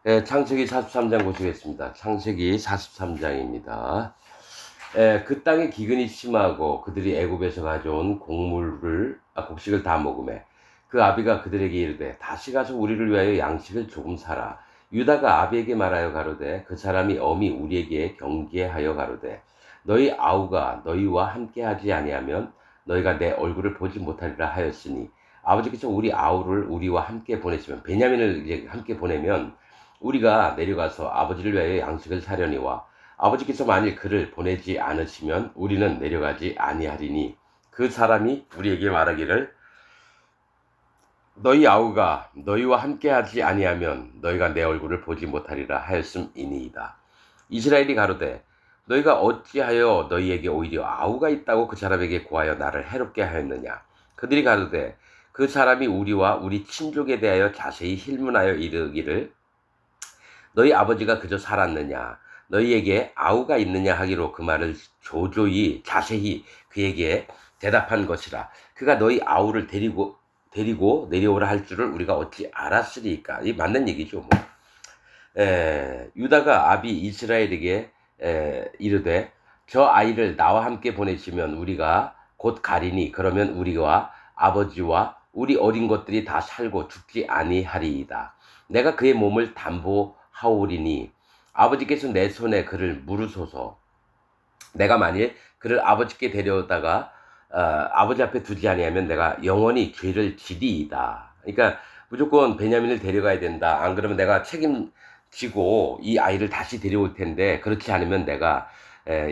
창세기 43장 보시겠습니다. 창세기 43장입니다. 그 땅에 기근이 심하고 그들이 애굽에서 가져온 곡식을 다 먹으매 그 아비가 그들에게 이르되 다시 가서 우리를 위하여 양식을 조금 사라. 유다가 아비에게 말하여 가로되 그 사람이 엄히 우리에게 경계하여 가로되 너희 아우가 너희와 함께하지 아니하면 너희가 내 얼굴을 보지 못하리라 하였으니 아버지께서 우리 아우를 우리와 함께 보내시면 베냐민을 이제 함께 보내면 우리가 내려가서 아버지를 위하여 양식을 사려니와 아버지께서 만일 그를 보내지 않으시면 우리는 내려가지 아니하리니 그 사람이 우리에게 말하기를 너희 아우가 너희와 함께하지 아니하면 너희가 내 얼굴을 보지 못하리라 하였음이니이다. 이스라엘이 가로되 너희가 어찌하여 너희에게 오히려 아우가 있다고 그 사람에게 고하여 나를 해롭게 하였느냐. 그들이 가로되 그 사람이 우리와 우리 친족에 대하여 자세히 힐문하여 이르기를 너희 아버지가 그저 살았느냐 너희에게 아우가 있느냐 하기로 그 말을 조조히 자세히 그에게 대답한 것이라. 그가 너희 아우를 데리고 내려오라 할 줄을 우리가 어찌 알았으리까. 이 맞는 얘기죠. 유다가 아비 이스라엘에게 이르되 저 아이를 나와 함께 보내시면 우리가 곧 가리니 그러면 우리와 아버지와 우리 어린 것들이 다 살고 죽지 아니하리이다. 내가 그의 몸을 담보하오리니 아버지께서 내 손에 그를 물으소서. 내가 만일 그를 아버지께 데려오다가 아버지 앞에 두지 아니하면 내가 영원히 죄를 지리이다. 그러니까 무조건 베냐민을 데려가야 된다. 안 그러면 내가 책임지고 이 아이를 다시 데려올 텐데 그렇지 않으면 내가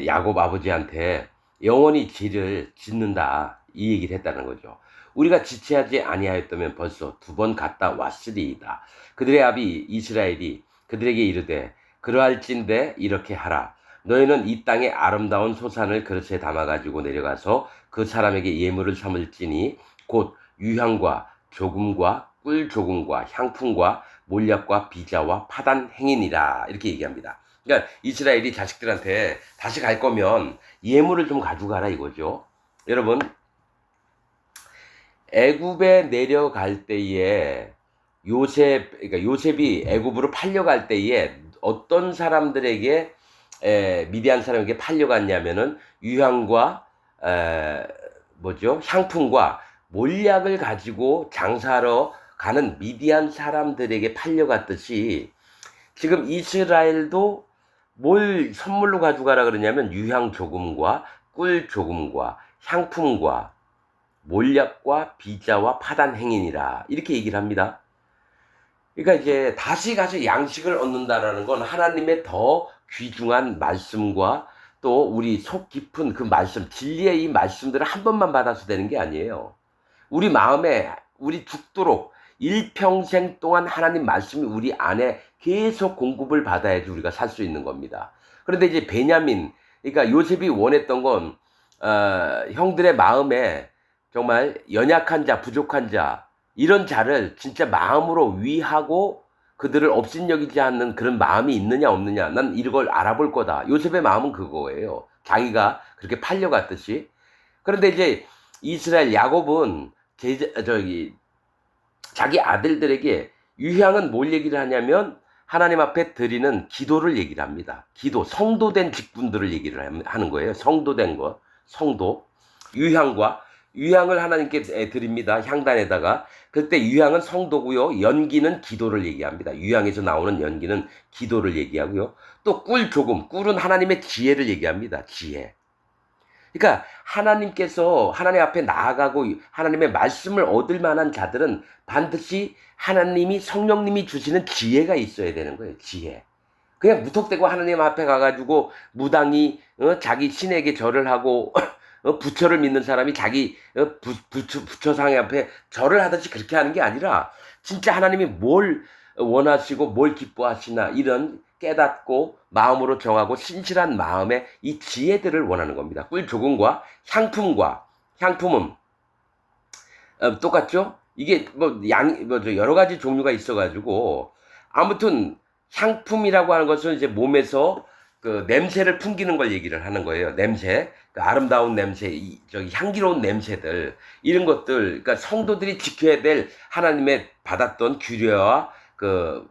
야곱 아버지한테 영원히 죄를 짓는다. 이 얘기를 했다는 거죠. 우리가 지체하지 아니하였다면 벌써 2번 갔다 왔으리이다. 그들의 아비 이스라엘이 그들에게 이르되 그러할진대 이렇게 하라. 너희는 이 땅의 아름다운 소산을 그릇에 담아가지고 내려가서 그 사람에게 예물을 삼을지니 곧 유향과 조금과 꿀 조금과 향품과 몰약과 비자와 파단 행인이라. 이렇게 얘기합니다. 그러니까 이스라엘이 자식들한테 다시 갈 거면 예물을 좀 가져가라 이거죠. 여러분, 애굽에 내려갈 때에 그러니까 요셉이 애굽으로 팔려갈 때에 어떤 사람들에게 미디안 사람에게 팔려갔냐면은 유향과 향품과 몰약을 가지고 장사하러 가는 미디안 사람들에게 팔려갔듯이 지금 이스라엘도 뭘 선물로 가져가라 그러냐면 유향 조금과 꿀 조금과 향품과 몰약과 비자와 파단 행인이라 이렇게 얘기를 합니다. 그러니까 이제 다시 가서 양식을 얻는다라는 건 하나님의 더 귀중한 말씀과 또 우리 속 깊은 그 말씀, 진리의 이 말씀들을 한 번만 받아서 되는 게 아니에요. 우리 마음에 우리 죽도록 일평생 동안 하나님 말씀이 우리 안에 계속 공급을 받아야지 우리가 살 수 있는 겁니다. 그런데 이제 베냐민, 그러니까 요셉이 원했던 건 형들의 마음에 정말 연약한 자, 부족한 자, 이런 자를 진짜 마음으로 위하고 그들을 업신여기지 않는 그런 마음이 있느냐 없느냐, 난 이걸 알아볼 거다. 요셉의 마음은 그거예요. 자기가 그렇게 팔려갔듯이. 그런데 이제 이스라엘 야곱은 자기 아들들에게 유향은 뭘 얘기를 하냐면 하나님 앞에 드리는 기도를 얘기를 합니다. 기도, 성도된 직분들을 얘기를 하는 거예요. 성도된 거, 성도. 유향을 하나님께 드립니다. 향단에다가. 그때 유향은 성도고요. 연기는 기도를 얘기합니다. 유향에서 나오는 연기는 기도를 얘기하고요. 또 꿀 조금, 꿀은 하나님의 지혜를 얘기합니다. 지혜. 그러니까 하나님께서 하나님 앞에 나아가고 하나님의 말씀을 얻을 만한 자들은 반드시 하나님이 성령님이 주시는 지혜가 있어야 되는 거예요. 지혜. 그냥 무턱대고 하나님 앞에 가가지고 무당이 자기 신에게 절을 하고 부처를 믿는 사람이 자기 부처상 앞에 절을 하듯이 그렇게 하는 게 아니라 진짜 하나님이 뭘 원하시고 뭘 기뻐하시나 이런 깨닫고 마음으로 정하고 신실한 마음의 이 지혜들을 원하는 겁니다. 꿀 조금과 향품은 똑같죠? 이게 여러 가지 종류가 있어가지고 아무튼 향품이라고 하는 것은 이제 몸에서 그 냄새를 풍기는 걸 얘기를 하는 거예요. 냄새, 그 아름다운 냄새, 향기로운 냄새들, 이런 것들, 그러니까 성도들이 지켜야 될 하나님의 받았던 규례와 그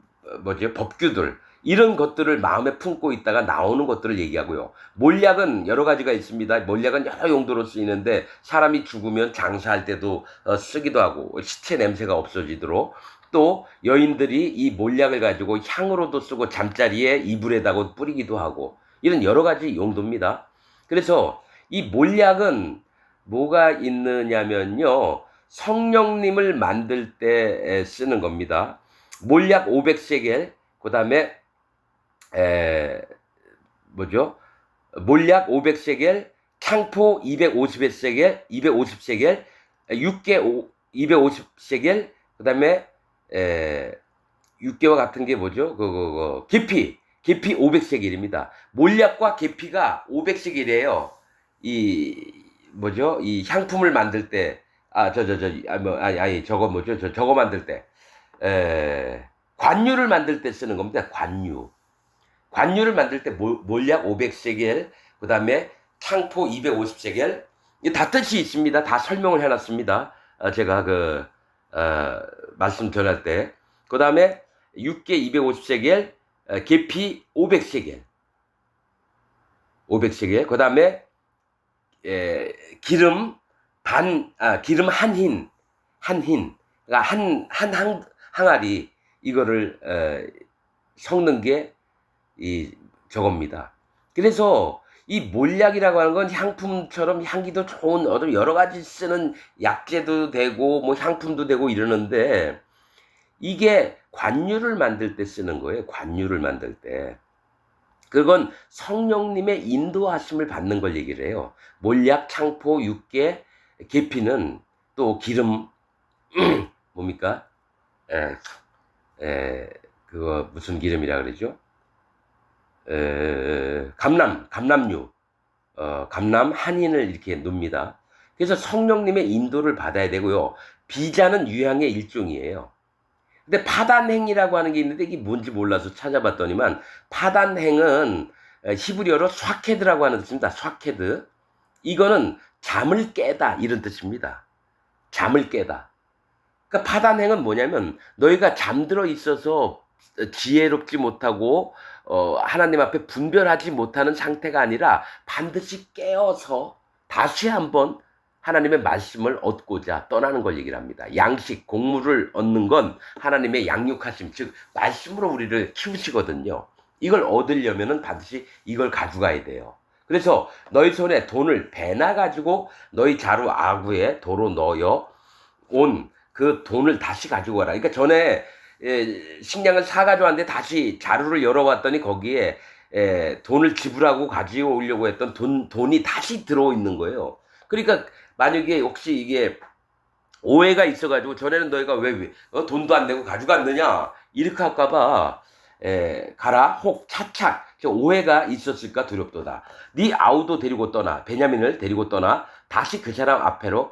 법규들, 이런 것들을 마음에 품고 있다가 나오는 것들을 얘기하고요. 몰약은 여러 가지가 있습니다. 몰약은 여러 용도로 쓰이는데 사람이 죽으면 장사할 때도 쓰기도 하고 시체 냄새가 없어지도록, 또 여인들이 이 몰약을 가지고 향으로도 쓰고 잠자리에 이불에다가 뿌리기도 하고, 이런 여러 가지 용도입니다. 그래서 이 몰약은 뭐가 있느냐면요, 성령님을 만들 때 쓰는 겁니다. 몰약 500세겔, 그 다음에 몰약 500세겔, 창포 250세겔, 250세겔, 육개 250세겔, 그 다음에 6개와 같은 게 뭐죠? 계피 500세겔입니다. 몰약과 계피가 500세겔이에요. 이 향품을 만들 때, 저거 만들 때, 관유를 만들 때 쓰는 겁니다. 관유를 만들 때 몰약 500세겔, 그 다음에 창포 250세겔, 다 뜻이 있습니다. 다 설명을 해놨습니다. 제가 말씀 전할 때. 그 다음에 육개 250세겔, 계피 500세겔, 그 다음에 기름 기름 한 흰, 그러니까 한 항아리, 이거를 섞는 게 저겁니다. 그래서 이 몰약이라고 하는 건 향품처럼 향기도 좋은 여러 가지 쓰는 약재도 되고 뭐 향품도 되고 이러는데, 이게 관유를 만들 때 쓰는 거예요. 관유를 만들 때. 그건 성령님의 인도하심을 받는 걸 얘기를 해요. 몰약, 창포, 육개, 계피는 또 기름, 뭡니까? 그거 무슨 기름이라 그러죠? 감람류, 감람 한인을 이렇게 놓습니다. 그래서 성령님의 인도를 받아야 되고요. 비자는 유향의 일종이에요. 근데 파단행이라고 하는 게 있는데 이게 뭔지 몰라서 찾아봤더니만, 파단행은 히브리어로 쏴케드라고 하는 뜻입니다. 쏴케드. 이거는 잠을 깨다, 이런 뜻입니다. 잠을 깨다. 그러니까 파단행은 뭐냐면, 너희가 잠들어 있어서 지혜롭지 못하고 하나님 앞에 분별하지 못하는 상태가 아니라 반드시 깨어서 다시 한번 하나님의 말씀을 얻고자 떠나는 걸 얘기를 합니다. 양식, 곡물을 얻는 건 하나님의 양육하심, 즉 말씀으로 우리를 키우시거든요. 이걸 얻으려면은 반드시 이걸 가져가야 돼요. 그래서 너희 손에 돈을 배나 가지고 너희 자루 아구에 도로 넣어 온 그 돈을 다시 가지고 가라. 그러니까 전에 식량을 사가지고 왔는데 다시 자루를 열어봤더니 거기에 돈을 지불하고 가지고 오려고 했던 돈이 다시 들어있는 거예요. 그러니까 만약에 혹시 이게 오해가 있어가지고, 전에는 너희가 왜 돈도 안 내고 가져갔느냐 이렇게 할까봐 가라 혹 차착, 오해가 있었을까 두렵도다. 네 아우도 데리고 떠나, 베냐민을 데리고 떠나 다시 그 사람 앞에로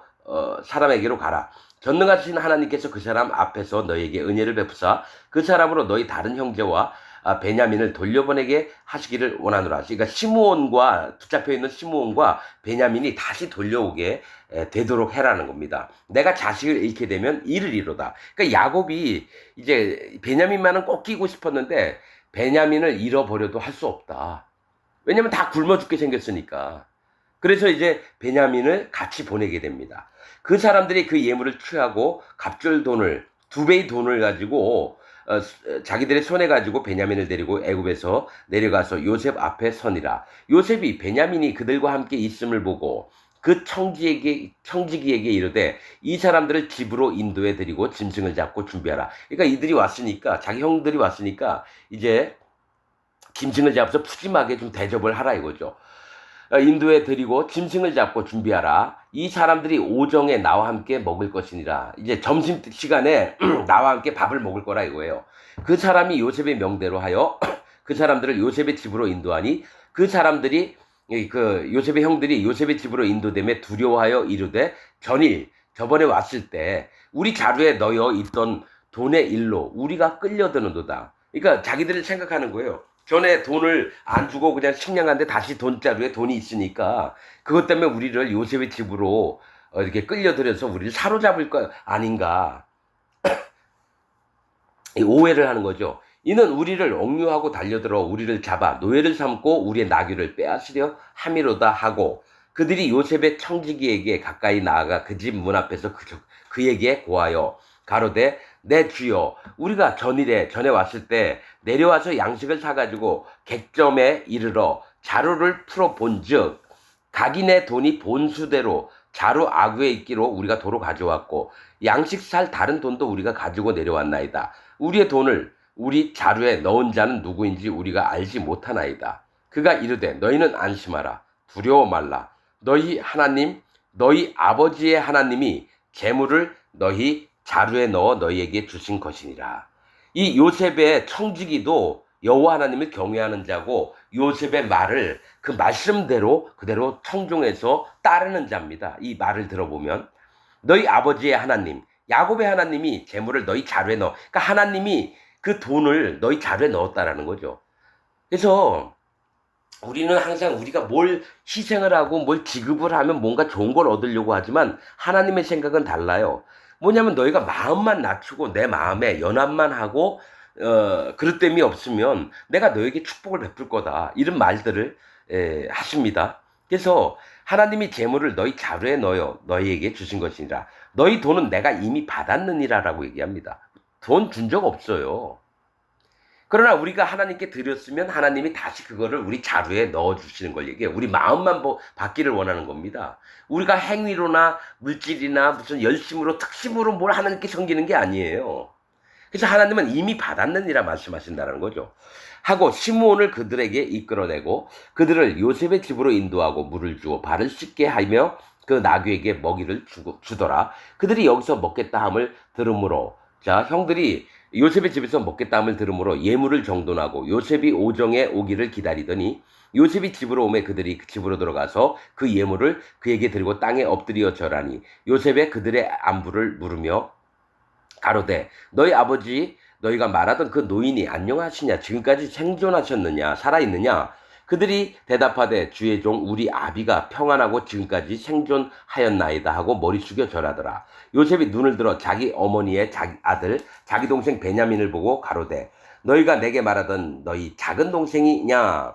사람에게로 가라. 전능하신 하나님께서 그 사람 앞에서 너에게 은혜를 베푸사 그 사람으로 너희 다른 형제와 베냐민을 돌려보내게 하시기를 원하노라. 그러니까 시므온과, 붙잡혀 있는 시므온과 베냐민이 다시 돌려오게 되도록 해라는 겁니다. 내가 자식을 잃게 되면 이를 이루다. 그러니까 야곱이 이제 베냐민만은 꼭 끼고 싶었는데 베냐민을 잃어버려도 할 수 없다. 왜냐면 다 굶어 죽게 생겼으니까. 그래서 이제 베냐민을 같이 보내게 됩니다. 그 사람들이 그 예물을 취하고 갑절 돈을, 2배의 돈을 가지고 자기들의 손에 가지고 베냐민을 데리고 애굽에서 내려가서 요셉 앞에 서니라. 요셉이 베냐민이 그들과 함께 있음을 보고 그 청지기에게 이르되 이 사람들을 집으로 인도해 드리고 짐승을 잡고 준비하라. 그러니까 이들이 왔으니까, 자기 형들이 왔으니까 이제 짐승을 잡아서 푸짐하게 좀 대접을 하라 이거죠. 인도에 드리고 짐승을 잡고 준비하라. 이 사람들이 오정에 나와 함께 먹을 것이니라. 이제 점심시간에 나와 함께 밥을 먹을 거라 이거예요. 그 사람이 요셉의 명대로 하여 그 사람들을 요셉의 집으로 인도하니, 그 사람들이 요셉의 형들이 요셉의 집으로 인도됨에 두려워하여 이르되 전일 저번에 왔을 때 우리 자루에 넣어 있던 돈의 일로 우리가 끌려드는도다. 그러니까 자기들을 생각하는 거예요. 전에 돈을 안 주고 그냥 식량한데 다시 돈자루에 돈이 있으니까 그것 때문에 우리를 요셉의 집으로 이렇게 끌려들여서 우리를 사로잡을 거 아닌가, 오해를 하는 거죠. 이는 우리를 옥류하고 달려들어 우리를 잡아 노예를 삼고 우리의 나귀를 빼앗으려 함이로다 하고 그들이 요셉의 청지기에게 가까이 나아가 그 집 문 앞에서 그에게 고하여 가로되 내 주여 우리가 전에 왔을 때 내려와서 양식을 사가지고 객점에 이르러 자루를 풀어본즉 각인의 돈이 본수대로 자루 아구에 있기로 우리가 도로 가져왔고 양식 살 다른 돈도 우리가 가지고 내려왔나이다. 우리의 돈을 우리 자루에 넣은 자는 누구인지 우리가 알지 못하나이다. 그가 이르되 너희는 안심하라. 두려워 말라. 너희 하나님, 너희 아버지의 하나님이 재물을 너희 자루에 넣어 너희에게 주신 것이니라. 이 요셉의 청지기도 여호와 하나님을 경외하는 자고 요셉의 말을 그 말씀대로 그대로 청종해서 따르는 자입니다. 이 말을 들어보면 너희 아버지의 하나님, 야곱의 하나님이 재물을 너희 자루에 넣어. 그러니까 하나님이 그 돈을 너희 자루에 넣었다라는 거죠. 그래서 우리는 항상 우리가 뭘 희생을 하고 뭘 지급을 하면 뭔가 좋은 걸 얻으려고 하지만 하나님의 생각은 달라요. 뭐냐면 너희가 마음만 낮추고 내 마음에 연합만 하고 그릇됨이 없으면 내가 너에게 축복을 베풀 거다. 이런 말들을 하십니다. 그래서 하나님이 재물을 너희 자루에 넣어 너희에게 주신 것이니라. 너희 돈은 내가 이미 받았느니라라고 얘기합니다. 돈 준 적 없어요. 그러나 우리가 하나님께 드렸으면 하나님이 다시 그거를 우리 자루에 넣어주시는 걸 얘기해요. 우리 마음만 받기를 원하는 겁니다. 우리가 행위로나 물질이나 무슨 열심으로 특심으로 뭘 하나님께 섬기는 게 아니에요. 그래서 하나님은 이미 받았느니라 말씀하신다는 거죠. 하고 시므온을 그들에게 이끌어내고 그들을 요셉의 집으로 인도하고 물을 주어 발을 씻게 하며 그 나귀에게 먹이를 주더라. 그들이 여기서 먹겠다 함을 들으므로 자 형들이 요셉의 집에서 먹겠다 함을 들으므로 예물을 정돈하고 요셉이 오정에 오기를 기다리더니 요셉이 집으로 오매 그들이 집으로 들어가서 그 예물을 그에게 드리고 땅에 엎드려 절하니 요셉의 그들의 안부를 물으며 가로되 너희 아버지 너희가 말하던 그 노인이 안녕하시냐 지금까지 생존하셨느냐 살아있느냐 그들이 대답하되 주의 종 우리 아비가 평안하고 지금까지 생존하였나이다 하고 머리 숙여 절하더라. 요셉이 눈을 들어 자기 어머니의 자기 아들 자기 동생 베냐민을 보고 가로되 너희가 내게 말하던 너희 작은 동생이냐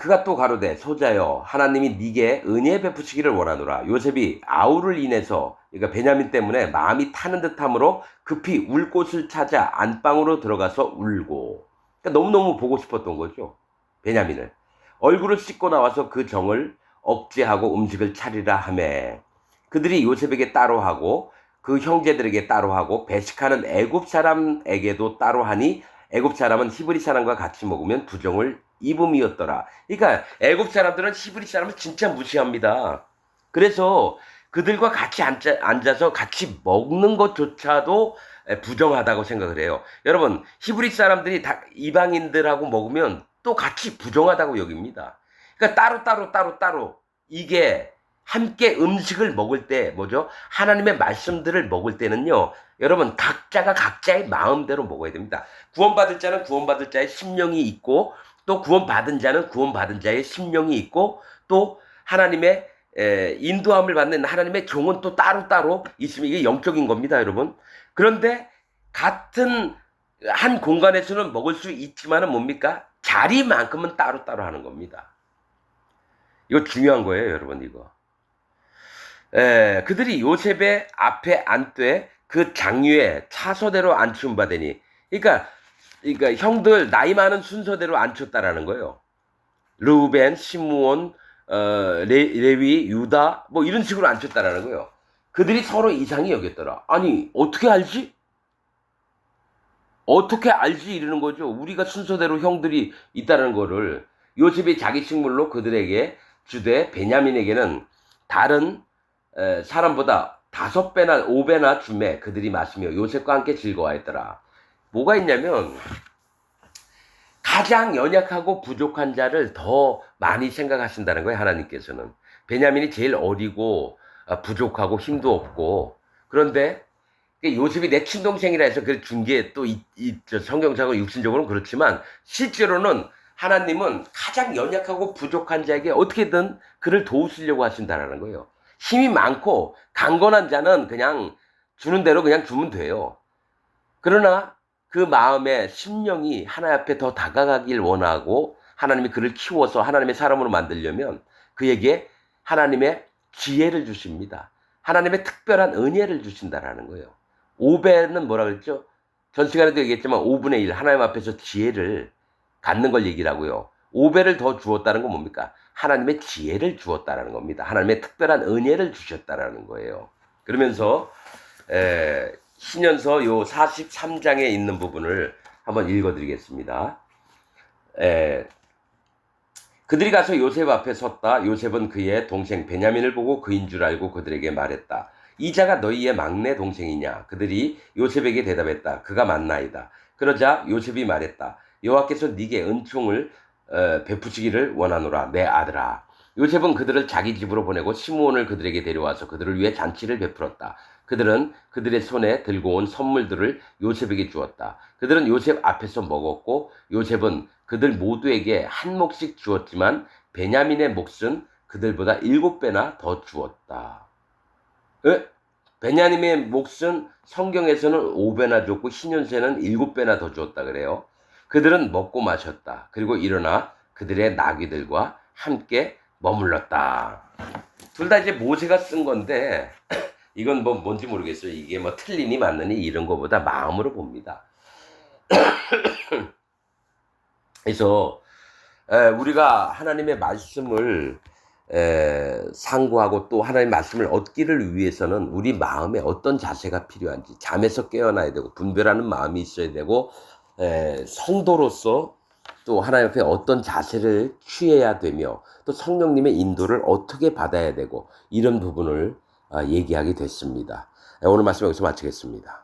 그가 또 가로되 소자여 하나님이 네게 은혜 베푸시기를 원하노라. 요셉이 아우를 인해서 그러니까 베냐민 때문에 마음이 타는 듯함으로 급히 울 곳을 찾아 안방으로 들어가서 울고 그러니까 너무너무 보고 싶었던 거죠. 베냐민을 얼굴을 씻고 나와서 그 정을 억제하고 음식을 차리라 하매 그들이 요셉에게 따로 하고 그 형제들에게 따로 하고 배식하는 애굽 사람에게도 따로 하니 애굽 사람은 히브리 사람과 같이 먹으면 부정을 입음이었더라. 그러니까 애굽 사람들은 히브리 사람을 진짜 무시합니다. 그래서 그들과 같이 앉아서 같이 먹는 것조차도 부정하다고 생각을 해요. 여러분 히브리 사람들이 다 이방인들하고 먹으면 또 같이 부정하다고 여깁니다. 그러니까 따로 이게 함께 음식을 먹을 때 뭐죠? 하나님의 말씀들을 먹을 때는요. 여러분 각자가 각자의 마음대로 먹어야 됩니다. 구원받을 자는 구원받을 자의 심령이 있고 또 구원받은 자는 구원받은 자의 심령이 있고 또 하나님의 인도함을 받는 하나님의 종은 또 따로 있으면 이게 영적인 겁니다, 여러분. 그런데 같은 한 공간에서는 먹을 수 있지만은 뭡니까? 자리만큼은 따로 하는 겁니다. 이거 중요한 거예요, 여러분, 이거. 그들이 요셉의 앞에 앉되 그 장유에 차서대로 앉춤 받으니 그러니까 형들 나이 많은 순서대로 앉혔다라는 거예요. 르우벤, 시므온, 레위, 유다 뭐 이런 식으로 앉혔다라는 거예요. 그들이 서로 이상히 여겼더라. 아니 어떻게 알지? 어떻게 알지 이러는 거죠. 우리가 순서대로 형들이 있다는 거를 요셉이 자기 식물로 그들에게 주되 베냐민에게는 다른 사람보다 5배나 5배나 주매 그들이 마시며 요셉과 함께 즐거워했더라. 뭐가 있냐면 가장 연약하고 부족한 자를 더 많이 생각하신다는 거예요. 하나님께서는. 베냐민이 제일 어리고 부족하고 힘도 없고 그런데 요셉이 내 친동생이라 해서 그걸 준 게 또 성경적으로 육신적으로는 그렇지만 실제로는 하나님은 가장 연약하고 부족한 자에게 어떻게든 그를 도우시려고 하신다는 거예요. 힘이 많고 강건한 자는 그냥 주는 대로 그냥 주면 돼요. 그러나 그 마음의 심령이 하나님 앞에 더 다가가길 원하고 하나님이 그를 키워서 하나님의 사람으로 만들려면 그에게 하나님의 지혜를 주십니다. 하나님의 특별한 은혜를 주신다라는 거예요. 5배는 뭐라 그랬죠? 전 시간에도 얘기했지만 5분의 1 하나님 앞에서 지혜를 갖는 걸 얘기를 하고요. 5배를 더 주었다는 건 뭡니까? 하나님의 지혜를 주었다는 겁니다. 하나님의 특별한 은혜를 주셨다는 거예요. 그러면서 신년서 요 43장에 있는 부분을 한번 읽어드리겠습니다. 그들이 가서 요셉 앞에 섰다. 요셉은 그의 동생 베냐민을 보고 그인 줄 알고 그들에게 말했다. 이 자가 너희의 막내 동생이냐? 그들이 요셉에게 대답했다. 그가 맞나이다. 그러자 요셉이 말했다. 여호와께서 네게 은총을 베푸시기를 원하노라 내 아들아. 요셉은 그들을 자기 집으로 보내고 시므온을 그들에게 데려와서 그들을 위해 잔치를 베풀었다. 그들은 그들의 손에 들고 온 선물들을 요셉에게 주었다. 그들은 요셉 앞에서 먹었고 요셉은 그들 모두에게 한 몫씩 주었지만 베냐민의 몫은 그들보다 7배나 더 주었다. 베냐민의 몫은 성경에서는 5배나 줬고 신년서에는 7배나 더 주었다 그래요. 그들은 먹고 마셨다. 그리고 일어나 그들의 나귀들과 함께 머물렀다. 둘 다 이제 모세가 쓴 건데 이건 뭐 뭔지 모르겠어요. 이게 뭐 틀리니 맞느니 이런 거보다 마음으로 봅니다. 그래서 우리가 하나님의 말씀을 상고하고 또 하나님의 말씀을 얻기를 위해서는 우리 마음에 어떤 자세가 필요한지 잠에서 깨어나야 되고 분별하는 마음이 있어야 되고 성도로서 또 하나님 앞에 어떤 자세를 취해야 되며 또 성령님의 인도를 어떻게 받아야 되고 이런 부분을 얘기하게 됐습니다. 오늘 말씀 여기서 마치겠습니다.